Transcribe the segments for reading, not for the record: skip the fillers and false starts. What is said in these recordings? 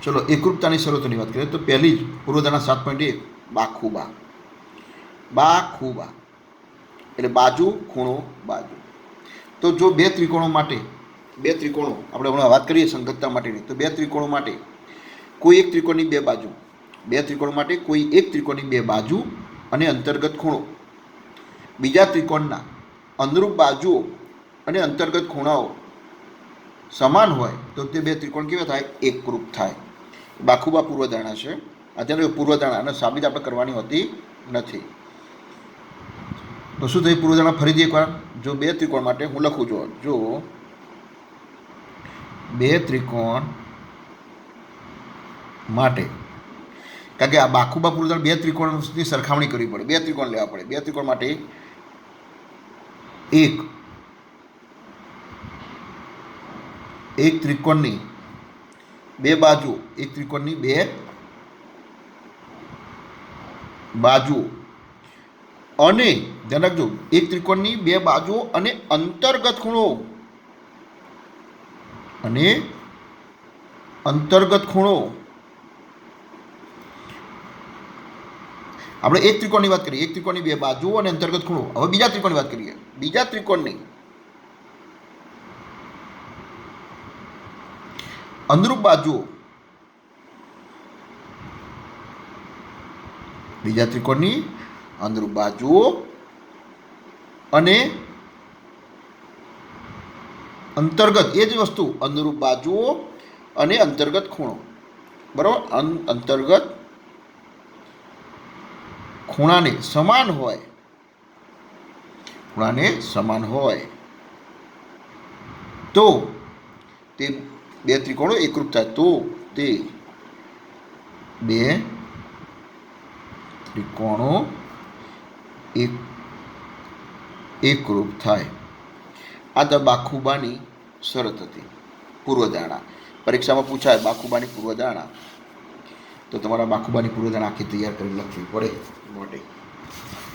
ચલો એકરૂપતાની શરતોની વાત કરીએ તો પહેલી જ પૂર્વધારણા 7.1 બાખુબા. બાખુબા એટલે બાજુ ખૂણો બાજુ. તો જો બે ત્રિકોણો માટે આપણે હમણાં વાત કરીએ સંગતતા માટેની, તો બે ત્રિકોણો માટે કોઈ એક ત્રિકોણની બે બાજુ, બે ત્રિકોણ માટે કોઈ એક ત્રિકોણની બે બાજુ અને અંતર્ગત ખૂણો બીજા ત્રિકોણના અનુરૂપ બાજુઓ અને અંતર્ગત ખૂણાઓ સમાન હોય તો તે બે ત્રિકોણ કેવા થાય? એકરૂપ થાય. બાખુબા પૂર્વધારણા છે. અત્યારે પૂર્વધારણા અને સાબિત આપણે કરવાની હોતી નથી. તો શું થઈ પૂર્વધારણા ફરીથી એકવાર? જો બે ત્રિકોણ માટે હું લખું છું, જો બે ત્રિકોણ માટે, કારણ કે આ બાખુબા પૂર્વધારણા બે ત્રિકોણની સરખામણી કરવી પડે, બે ત્રિકોણ લેવા પડે. બે ત્રિકોણ માટે એક ત્રિકોણની બે બાજુ, એક ત્રિકોણની બે બાજુ અને ધ્યાન રાખજો, એક ત્રિકોણની બે બાજુઓ અને અંતર્ગત ખૂણો, અને અંતર્ગત ખૂણો. આપણે એક ત્રિકોણની વાત કરીએ, એક ત્રિકોણની બે બાજુઓ અને અંતર્ગત ખૂણો. હવે બીજા ત્રિકોણની વાત કરીએ, બીજા ત્રિકોણની અનુરૂપ બાજુઓ, બીજા ત્રિકોણની અનુરૂપ બાજુઓ અને અંતર્ગત, એ જ વસ્તુ, અનુરૂપ બાજુઓ અને અંતર્ગત ખૂણો. બરાબર? અંતર્ગત ખૂણાને સમાન હોય, ખૂણાને સમાન હોય તો તે બે ત્રિકોણો એકરૂપ થાય. તો તે બે ત્રિકોણો એકરૂપ થાય. આ તો બાખુબાની શરત હતી, પૂર્વધારણા. પરીક્ષામાં પૂછાય બાખુબાની પૂર્વધારણા, તો તમારા બાખુબાની પૂર્વધારણા આખી તૈયાર કરી લખવી પડે મોટી.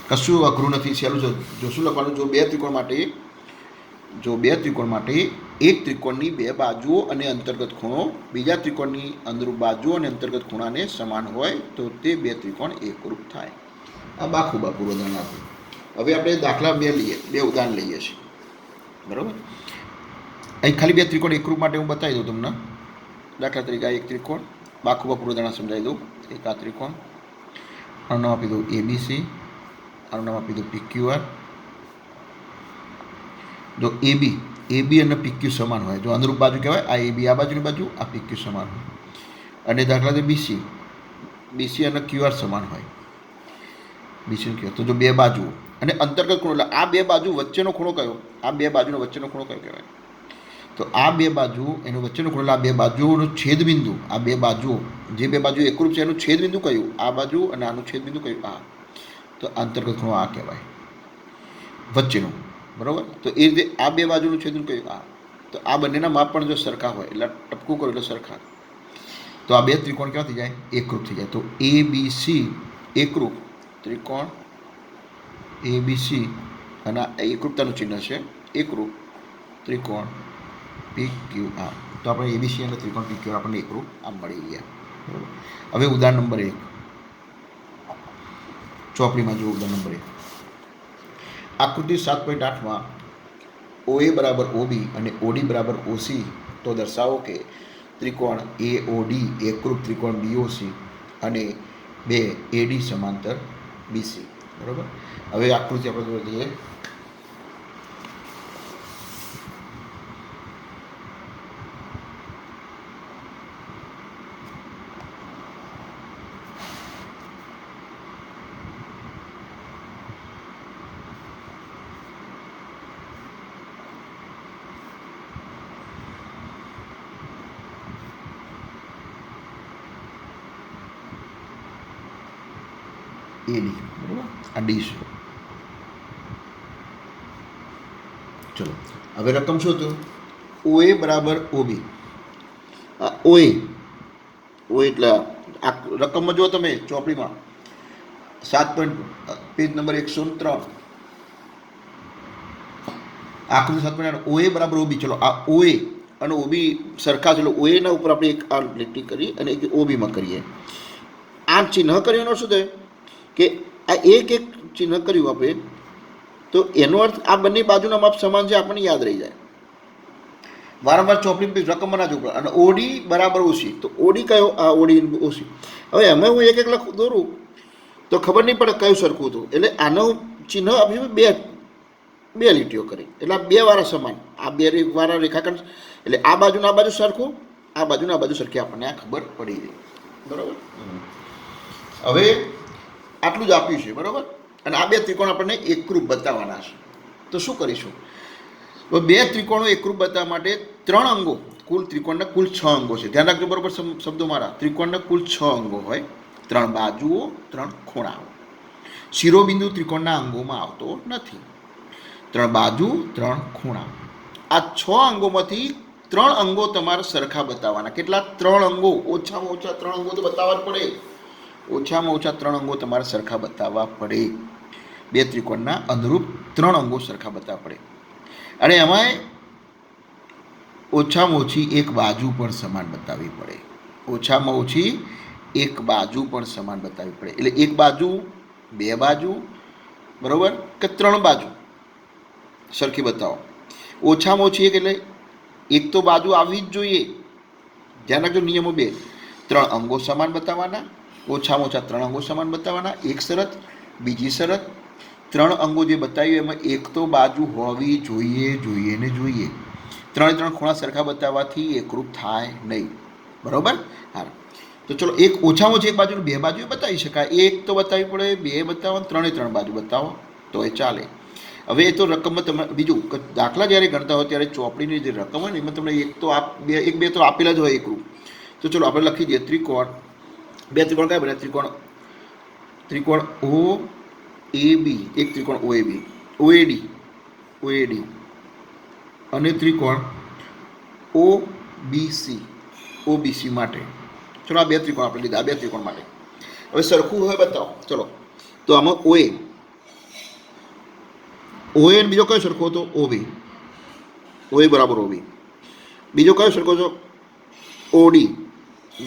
કશું અઘરું નથી, સહેલું છે. જો શું લખવાનું? જો બે ત્રિકોણ માટે એક ત્રિકોણની બે બાજુઓ અને અંતર્ગત ખૂણો બીજા ત્રિકોણની અનુરૂપ બાજુઓ અને અંતર્ગત ખૂણાને સમાન હોય તો તે બે ત્રિકોણ એકરૂપ થાય. આ બાખુબા પૂર્વધારણા હતી. હવે આપણે દાખલા બે ઉદાહરણ લઈએ છીએ. બરાબર? અહીં ખાલી બે ત્રિકોણ એકરૂપ માટે હું બતાવી દઉં તમને. દાખલા તરીકે એક ત્રિકોણ, બાખુબા પૂર્વધારણા સમજાવી દઉં. એક આ ત્રિકોણ, આનું નામ આપી દઉં ABC, આનું નામ આપી દઉં PQR. જો AB અને PQ સમાન હોય, જો અનુરૂપ બાજુ કહેવાય, આ AB આ બાજુની બાજુ, આ PQ સમાન હોય. અને દાખલા તરીકે BC અને QR સમાન હોય, BC અને QR. તો જો બે બાજુ અને અંતર્ગત ખૂણો, એટલે આ બે બાજુ વચ્ચેનો ખૂણો કયો? આ બે બાજુનો વચ્ચેનો ખૂણો કયો કહેવાય? તો આ બે બાજુ એનો વચ્ચેનો ખૂણો, એટલે આ બે બાજુઓનો છેદબિંદુ, આ બે બાજુઓ, જે બે બાજુ એકરૂપ છે એનું છેદબિંદુ કયું? આ બાજુ. અને આનું છેદબિંદુ કયું? આ. તો અંતર્ગત ખૂણો આ કહેવાય, વચ્ચેનો. બરાબર? તો એ રીતે આ બે બાજુનું છેદબિંદુ કયું? આ. તો આ બંનેના માપ પણ જો સરખા હોય, એટલે ટપકું કરો એટલે સરખા, તો આ બે ત્રિકોણ કેવા થઈ જાય? એકરૂપ થઈ જાય. તો ABC એકરૂપ ત્રિકોણ ABC, અને આ એકરૂપતાનું ચિહ્ન છે, એકરૂપ ત્રિકોણ PQR. તો આપણે ABC અને ત્રિકોણ PQR આપણને એકરૂપ આમ મળી ગયા. બરાબર? હવે ઉદાહરણ નંબર 1 ચોપડીમાં જો ઉદાહરણ નંબર 1 આકૃતિ 7.8માં OA બરાબર OB અને OD બરાબર OC. તો દર્શાવો કે ત્રિકોણ AOD એકરૂપ ત્રિકોણ BOC અને બે AD સમાંતર BC. બરાબર? હવે આકૃતિ આપણે જોઈએ. AD. બરાબર? આ D છે. ચલો હવે રકમ શું હતું? OA બરાબર OB. OA એટલે આ રકમમાં જો તમે ચોપડીમાં 7. પેજ નંબર 103 આકૃતિ 7.8 OA બરાબર OB. ચલો આ OA અને ઓબી સરખા છે, એટલે ઓએના ઉપર આપણે એક આ લીટી કરી અને એક ઓબીમાં કરીએ. આમ ચિહ્ન કર્યું એનો શું થાય કે આ એક એક ચિહ્ન કર્યું આપણે, તો એનો અર્થ આ બંને બાજુના માપ સમાન છે, આપણને યાદ રહી જાય. વારંવાર ચોપડી રકમ ના જોવું. અને ઓડી બરાબર ઓછી, તો ઓડી કયો? આ ઓડી ઓછી. હવે એમાં હું એક એક લખું દોરું તો ખબર નહીં પડે કયું સરખું હતું. એટલે આનો ચિહ્ન આપણે બે લીટીઓ કરી, એટલે આ બે વાળા સમાન, આ બે વાળા રેખાખંડ, એટલે આ બાજુના આ બાજુ સરખું, આ બાજુના આ બાજુ સરખી, આપણને આ ખબર પડી ગઈ. બરાબર. હવે આટલું જ આપ્યું છે. બરાબર. અને આ બે ત્રિકોણ આપણને એકરૂપ બતાવવાના છે. તો શું કરીશું? તો બે ત્રિકોણો એકરૂપ બતાવવા માટે 3 અંગો, કુલ ત્રિકોણના કુલ 6 અંગો છે. ધ્યાન રાખજો બરાબર શબ્દો મારા. ત્રિકોણના કુલ 6 અંગો હોય, 3 બાજુઓ, 3 ખૂણાઓ. શિરોબિંદુ ત્રિકોણના અંગોમાં આવતો નથી. 3 બાજુ, 3 ખૂણા. આ 6 અંગોમાંથી 3 અંગો તમારે સરખા બતાવવાના. કેટલા? 3 અંગો. ઓછામાં ઓછા 3 અંગો તો બતાવવા જ પડે. ઓછામાં ઓછા 3 અંગો તમારે સરખા બતાવવા પડે. બે ત્રિકોણના અનુરૂપ 3 અંગો સરખા બતાવવા પડે. અને એમાંય ઓછામાં ઓછી એક બાજુ પણ સમાન બતાવવી પડે. ઓછામાં ઓછી એક બાજુ પણ સમાન બતાવવી પડે. એટલે એક બાજુ, બે બાજુ, બરાબર, કે 3 બાજુ સરખી બતાવો. ઓછામાં ઓછી એક, એટલે એક તો બાજુ આવવી જ જોઈએ. ધ્યાન રાખજો નિયમો 2. 3 અંગો સમાન બતાવવાના, ઓછામાં ઓછા 3 અંગો સમાન બતાવવાના. એક શરત. બીજી શરત, 3 અંગો જે બતાવ્યું એમાં એક તો બાજુ હોવી જોઈએ ને જોઈએ. 3 ખૂણા સરખા બતાવવાથી એકરૂપ થાય નહીં. બરાબર. હા, તો ચલો એક ઓછામાં ઓછી એક બાજુ, બે બાજુ બતાવી શકાય. એક તો બતાવવી પડે, બે બતાવો, 3 બાજુ બતાવો તો એ ચાલે. હવે એ તો રકમમાં તમે બીજું દાખલા જ્યારે ગણતા હોય ત્યારે ચોપડીની જે રકમ હોય ને એમાં તમને એક બે તો આપેલા જ હોય એકરૂપ. તો ચલો આપણે લખી દઈએ. ત્રિકોણ, બે ત્રિકોણ કયા બન્યા? ત્રિકોણ ઓ એ બી, એક ત્રિકોણ ઓ એ બી, ઓએડી અને ત્રિકોણ ઓ બીસી માટે. ચલો આ બે ત્રિકોણ આપણે લીધા. આ બે ત્રિકોણ માટે હવે સરખું હોય બતાવો. ચલો તો આમાં ઓએ અને બીજો કયો સરખો હતો? ઓબી. ઓએ બરાબર ઓબી. બીજો કયો સરખો છો? ઓડી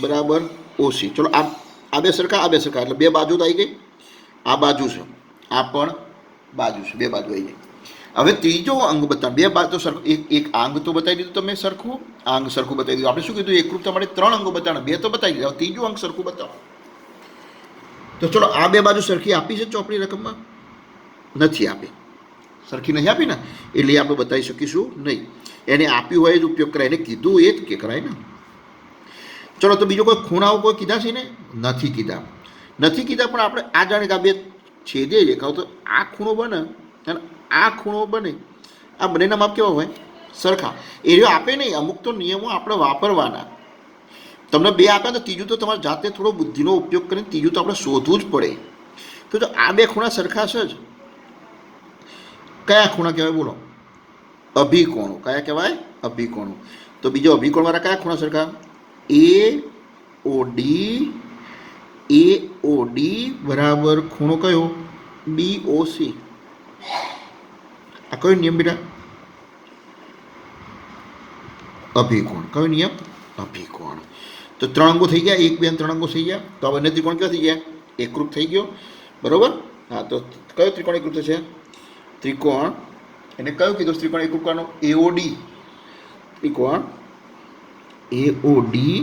બરાબર ઓસી. ચલો આ બે સરખા, આ બે સરખા, એટલે બે બાજુ તો આવી ગઈ. આ બાજુ છે, આ પણ બાજુ છે, બે બાજુ આવી ગઈ. હવે ત્રીજો અંગ બતાવ. બે બાજુ તો સરખું, એક અંગ તો બતાવી દીધું તમે સરખું, આ અંગ સરખું બતાવી દીધું. આપણે શું કીધું? એકરૂપ તમારે 3 અંગો બતાવવાના, બે તો બતાવી દીધા. ત્રીજો અંગ સરખું બતાવો. તો ચલો આ બે બાજુ સરખી આપી છે ચોપડી રકમમાં? નથી આપી. સરખી નહીં આપી ને, એટલે આપણે બતાવી શકીશું નહીં. એને આપ્યું હોય જ ઉપયોગ કરાય. એને કીધું એ જ કે કરાય ને. ચલો તો બીજો કોઈ ખૂણાઓ કોઈ કીધા છે ને? નથી કીધા. પણ આપણે આ જાણે કે આ બે છેદે રેખાઓ, તો આ ખૂણો બને અને આ ખૂણો બને. આ બંનેના માપ કેવા હોય? સરખા. એરિયો આપે નહીં. અમુક તો નિયમો આપણે વાપરવાના. તમને બે આપે તો ત્રીજું તો તમારે જાતે થોડો બુદ્ધિનો ઉપયોગ કરીને ત્રીજું તો આપણે શોધવું જ પડે. તો જો આ બે ખૂણા સરખા છે જ, કયા ખૂણા કહેવાય? બોલો. અભિકોણો. કયા કહેવાય? અભિકોણો. તો બીજો અભિકોણવાળા કયા ખૂણા સરખા? એઓડી બરાબર ખૂણો કયો? બીઓસી. આ કયો નિયમ બેટા? અભિકોણ. કયો નિયમ? અભિકોણ. તો 3 અંગો થઈ ગયા. 1, 2 3 અંગો થઈ ગયા. તો હવે બંને ત્રિકોણ કેવા થઈ ગયા? એકરૂપ થઈ ગયો. બરોબર. હા, તો કયો ત્રિકોણ એકરૂપ થશે? ત્રિકોણ, એને કયું કીધું ત્રિકોણ એકરૂપ કરવાનો? એઓડી. ત્રિકોણ એઓડી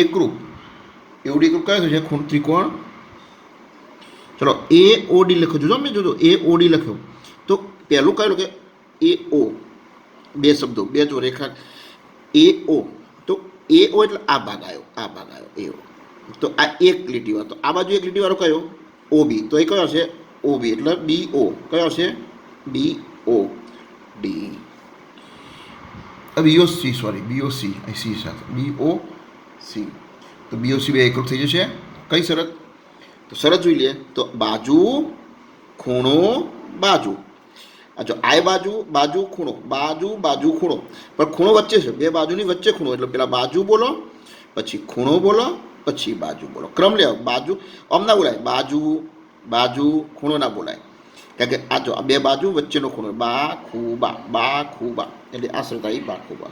એકરૂપ. એઓડી એકરૂપ કયો થશે? ત્રિકોણ. ચલો એઓડી લખો. જોજો મેં જોજો એઓડી લખ્યો. તો પહેલું કયું કે એઓ, બે શબ્દો, બે જો રેખા. એઓ, તો એઓ એટલે આ ભાગ આવ્યો એઓ. તો આ એક લીટી વાળો, તો આ બાજુ એક લીટી વાળો કયો? ઓબી. તો એ કયો હશે? ઓબી. એટલે બીઓ. કયો હશે? BO D. BOC, sorry, BOC, C સાથે બીઓસી. તો બીઓસી બે એકરૂપ થઈ જશે. કઈ શરત? તો શરત જોઈ લઈએ. તો બાજુ, ખૂણો, બાજુ. જો આ બાજુ ખૂણો, બાજુ ખૂણો, પણ ખૂણો વચ્ચે છે. બે બાજુની વચ્ચે ખૂણો, એટલે પેલા બાજુ બોલો, પછી ખૂણો બોલો, પછી બાજુ બોલો. ક્રમ લેવો. બાજુ આમ ના બોલાય. બાજુ ખૂણો ના બોલાય. કારણ કે આ જો આ બે બાજુ વચ્ચેનો ખૂણો. બા ખૂબા, એટલે આ શરત આવી બા ખૂબા.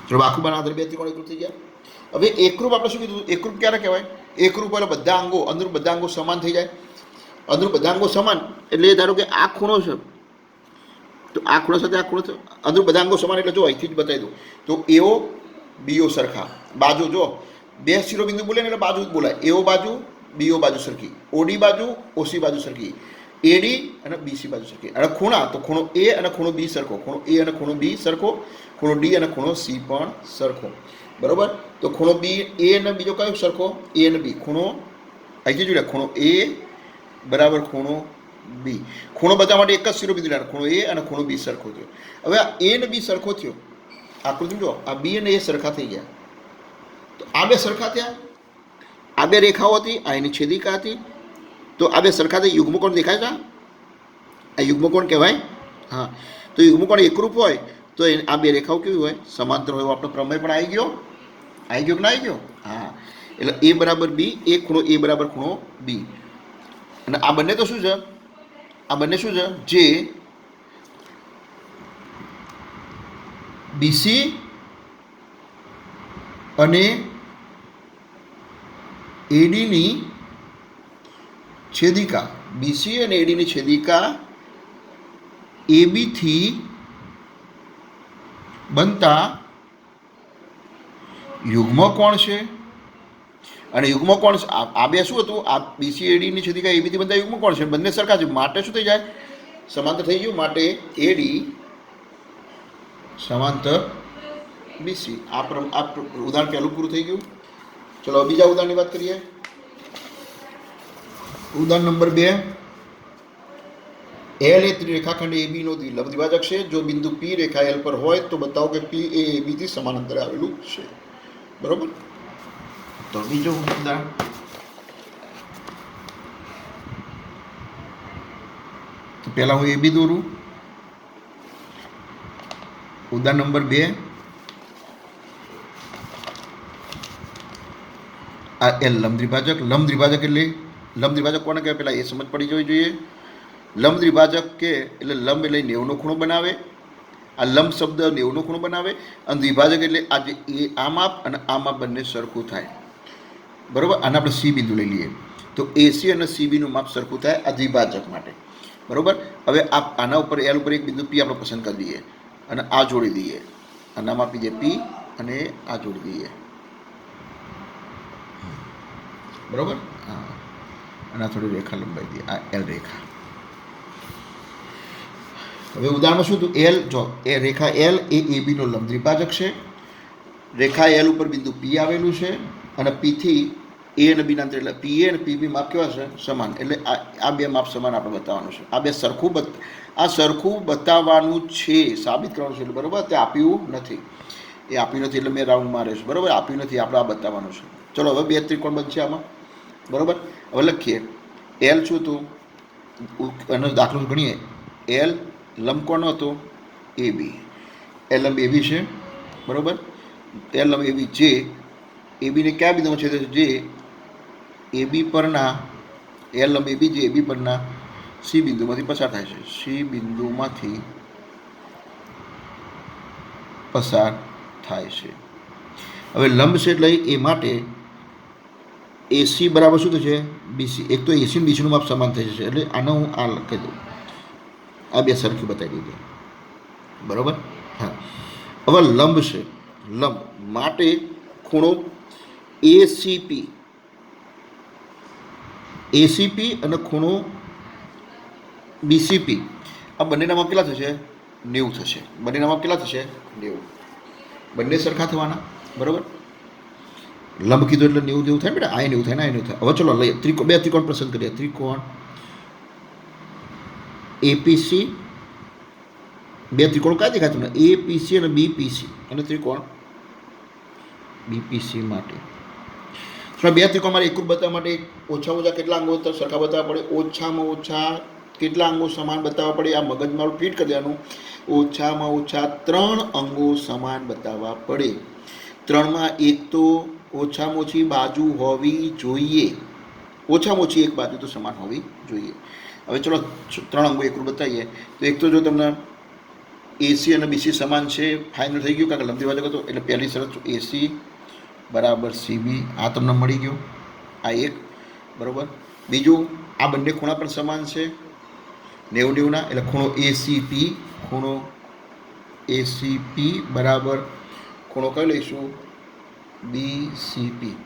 ચલો આખું બનાવો, બે ત્રિકોણ એકરૂપ થઈ ગયા. હવે એકરૂપ આપણે શું કીધું? એકરૂપ ક્યારે કહેવાય? એકરૂપ એટલે બધા અંગો, અંદર બધા અંગો સમાન થઈ જાય. અંદર બધા અંગો સમાન એટલે ધારો કે આ ખૂણો છે, તો આ ખૂણા સાથે આ ખૂણો, અંદર બધા અંગો સમાન એટલે જો અહીંથી જ બતાવી દઉં તો એઓ બીઓ સરખા, બાજુ જો બે શિરોબિંદુ બોલે ને એટલે બાજુ જ બોલાય. એઓ બાજુ બીઓ બાજુ સરખી, ઓડી બાજુ ઓસી બાજુ સરખી, એડી અને બીસી બાજુ સરખી. અને ખૂણા તો ખૂણો એ અને ખૂણો બી સરખો, ખૂણો એ અને ખૂણો બી સરખો, ખૂણો ડી અને ખૂણો સી પણ સરખો. બરાબર? તો ખૂણો બી એ અને બીજો કયો સરખો? એ અને બી. ખૂણો અહીંથી જોડે ખૂણો એ બરાબર ખૂણો બી. ખૂણો બધા માટે એક જ શિરોબિંદુ લેવાનો, ખૂણો એ અને ખૂણો બી સરખો થયો. હવે આ એ અને બી સરખો થયો, આકૃતિ જો આ બી અને એ સરખા થઈ ગયા. તો આ બે સરખા થયા, આ બે રેખાઓ હતી, આ એની છેદિકા હતી. તો આ બે સરખા થઈ યુગ્મકોણ દેખાય છે, આ યુગ્મકોણ કહેવાય. હા, તો યુગ્મકોણ એકરૂપ હોય તો આ બે રેખાઓ કેવી હોય? સમાંતર હોય. આપણો પ્રમેય પણ આવી ગયો કે ના આવી ગયો? હા, એટલે એ બરાબર બી, એ ખૂણો એ બરાબર ખૂણો બી. અને આ બંને તો શું છે? આ બંને શું છે? જે બીસી અને એડીની છેદિકા, બીસી અને એડીની છેદિકા એબીથી બનતા યુગ્મકોણ છે. અને યુગ્મકોણ આ બે શું હતું? આ બીસી એડીની છેદિકા એબીથી બનતા યુગ્મકોણ છે, બંને સરખા છે. માટે શું થઈ જાય? સમાંતર થઈ ગયું. માટે એડી સમાંતર બીસી. આ ઉદાહરણ પહેલું પૂરું થઈ ગયું. ચલો બીજા ઉદાહરણની વાત કરીએ. ઉદાહરણ નંબર 2. એલ એ રેખાખંડ એબી નો લંબ દ્વિભાજક છે. જો બિંદુ પી રેખા એલ પર હોય તો બતાવો કે પી એ એબી થી સમાન અંતરે આવેલું છે. બરોબર? તો બીજો ઉદાહરણ, તો પહેલા હું એબી દોરું. ઉદાહરણ નંબર 2. આ એલ લંબ દ્વિભાજક. લંબ દ્વિભાજક એટલે લંબ દ્વિભાજક કોને કહેવાય? પહેલાં એ સમજ પડી જવી જોઈએ. લંબ દ્વિભાજક કે એટલે લંબ એટલે 90નો ખૂણો બનાવે. આ લંબ શબ્દ 90નો ખૂણો બનાવે. અને દ્વિભાજક એટલે આ જે એ આ માપ અને આ માપ બંને સરખું થાય. બરાબર? આને આપણે સી બિંદુ લઈ લઈએ તો એસી અને સીબીનું માપ સરખું થાય આ દ્વિભાજક માટે. બરાબર? હવે આના ઉપર એલ ઉપર એક બિંદુ પી આપણે પસંદ કરી દઈએ અને આ જોડી દઈએ. આનામાં આપી દઈએ પી અને આ જોડી દઈએ. બરાબર? હા, અને આ થોડી રેખા લંબાઈ દઈએ. આ એલ રેખા. હવે ઉદાહરણમાં શું હતું? એલ જો એ રેખા એલ એ એબીનો લંબ દ્વિભાજક છે. રેખા એલ ઉપર બિંદુ પી આવેલું છે અને પીથી એ અને બીના અંતરે, એટલે પી એ અને પીબી માપ કેવા છે? સમાન. એટલે આ બે માપ સમાન આપણે બતાવવાનું છે. આ બે સરખું બતાવવાનું છે, સાબિત કરવાનું છે. એટલે બરાબર, તે આપ્યું નથી. એ આપ્યું નથી એટલે મેં રાઉન્ડ માર્યો છે. બરાબર? આપ્યું નથી, આપણે આ બતાવવાનું છે. ચલો હવે બે ત્રિકોણ બનશે આમાં. બરાબર? હવે લખીએ. એલ શું હતું? એનો દાખલો ગણીએ. એલ લંબ કોનો હતો? એ બી. એલ લંબ એબી છે. બરાબર? એલ લંબ એબી જે એબીને કયા બિંદુમાં છેદે છે? જે એબી પરના, એલ લંબ એબી જે એબી પરના સી બિંદુમાંથી પસાર થાય છે. સી બિંદુમાંથી પસાર થાય છે. હવે લંબ છે એટલે એ માટે એસી બરાબર શું થશે? બીસી. એક તો એસી અને બીસીનું માપ સમાન થઈ જશે. એટલે આને હું આ લખી દઉં. આ બે સરખી બતાવી દીધી. બરાબર? હા. હવે લંબ છે. લંબ માટે ખૂણો એસીપી, એસીપી અને ખૂણો બીસીપી, આ બંનેના માપ કેટલા થશે? 90 થશે. બંનેના માપ કેટલા થશે? 90. બંને સરખા થવાના. બરાબર? લંબ કીધું એટલે 90 થાય બેટા. આ 90 થાય ને આ 90 થાય. હવે ચલો લઈએ બે ત્રિકોણ પસંદ કરીએ. ત્રિકોણ એપીસી. બે ત્રિકોણ કયા દેખાય તમને? એપીસી અને બીપીસી. અને ત્રિકોણ બીપીસી માટે બે ત્રિકોણ મારે એકરૂપ બતાવવા માટે ઓછામાં ઓછા કેટલા અંગો સરખા બતાવવા પડે? ઓછામાં ઓછા કેટલા અંગો સમાન બતાવવા પડે? આ મગજ મારું ફિટ કરી દેવાનું. ઓછામાં ઓછા 3 અંગો સમાન બતાવવા પડે. 3માં એક તો ઓછામાં ઓછી બાજુ હોવી જોઈએ. ઓછામાં ઓછી એક બાજુ તો સમાન હોવી જોઈએ. હવે ચલો 3 અંગો એકરૂપ બતાવીએ. તો એક તો જો તમને એસી અને બીસી સમાન છે, ફાઇનલ થઈ ગયું, કારણ કે લંબી બાજુ હતો એટલે પહેલી શરત એસી બરાબર સીબી, આ તમને મળી ગયો, આ એક બરાબર. બીજું, આ બંને ખૂણા પણ સમાન છે 90-90ના, એટલે ખૂણો એસીપી, ખૂણો એસીપી બરાબર ખૂણો કયો લઈશું, બીસીપી.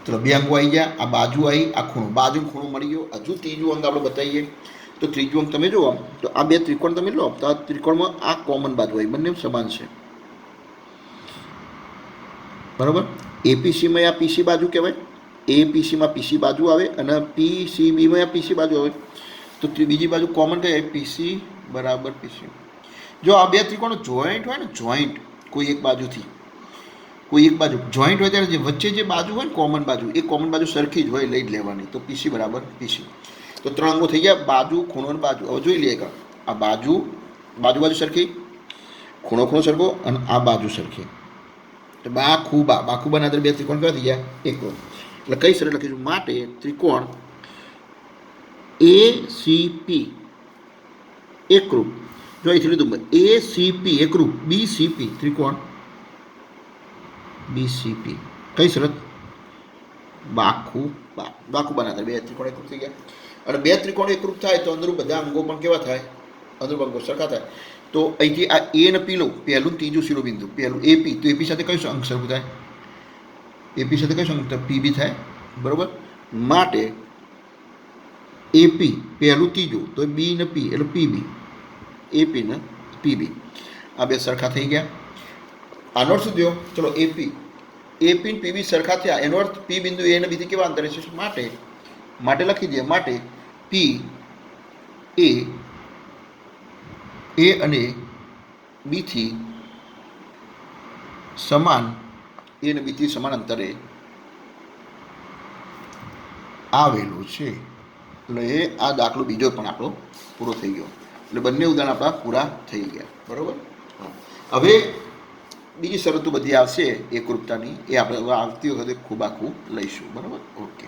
તો બે અંગો આવી ગયા, આ બાજુ આવી, આ ખૂણો, બાજુ ખૂણો મળી ગયો. હજુ ત્રીજું અંગ આપણે બતાવીએ. તો ત્રીજું અંગ તમે જુઓ તો આ બે ત્રિકોણ તમે લો તો આ ત્રિકોણમાં આ કોમન બાજુ આવી, બંને સમાન છે બરાબર. એપીસીમાં આ પીસી બાજુ કહેવાય, એપીસીમાં પીસી બાજુ આવે અને પીસીબીમાં આ પીસી બાજુ આવે. તો બીજી બાજુ કોમન કઈ પીસી બરાબર પીસી. જો આ બે ત્રિકોણો જોઈન્ટ હોય ને, જોઈન્ટ કોઈ એક બાજુથી, કોઈ એક બાજુ જોઈન્ટ હોય ત્યારે જે વચ્ચે જે બાજુ હોય ને કોમન બાજુ, એ કોમન બાજુ સરખી જ હોય, લઈ જ લેવાની. તો પીસી બરાબર પીસી. તો ત્રણ અંગો થઈ ગયા, બાજુ, ખૂણો અને બાજુ. હવે જોઈ લઈએ આ બાજુ, બાજુ બાજુ સરખી, ખૂણો ખૂણો સરખો અને આ બાજુ સરખી. તો બાખુબાના અંદર બે ત્રિકોણ કયા થઈ ગયા, એક. એટલે કઈ શરત લખીશું, માટે ત્રિકોણ એસીપી એકરૂપ. જો અહીંથી લીધું એસીપી એકરૂપ બીસીપી ત્રિકોણ બીસીપી. કઈ શરત, બાખુબાના અંદર બે ત્રિકોણ એકરૂપ થઈ ગયા. અને બે ત્રિકોણ એકરૂપ થાય તો અંદરું બધા અંગો પણ કેવા થાય, અંદરૂપ અંગો સરખા થાય. તો અહીંથી આ એ ને પી લો, પહેલું ત્રીજું શિરોબિંદુ, પહેલું એપી, તો એપી સાથે કયું અંક સરખું થાય, એપી સાથે કયું અંક પીબી થાય બરાબર. માટે એપી પહેલું ત્રીજું, તો બી ને પી એટલે પીબી, એપી ને પીબી, આ બે સરખા થઈ ગયા. આનો અર્થ શું થયો, ચલો એપી ને પીબી સરખા થયા, એનો અર્થ પી બિંદુ એ ને બીથી કેવા અંતરે છે, માટે લખી દે, માટે પી એ અને બીથી સમાન, એ અને બીથી સમાન અંતરે આવેલું છે. એટલે એ આ દાખલો બીજો પણ આપણો પૂરો થઈ ગયો. એટલે બંને ઉદાહરણ આપણા પૂરા થઈ ગયા બરાબર. હવે બીજી શરતો બધી આવશે એકરૂપતાની, એ આપણે આવતી વખતે ખૂબ આખું લઈશું બરાબર. ઓકે.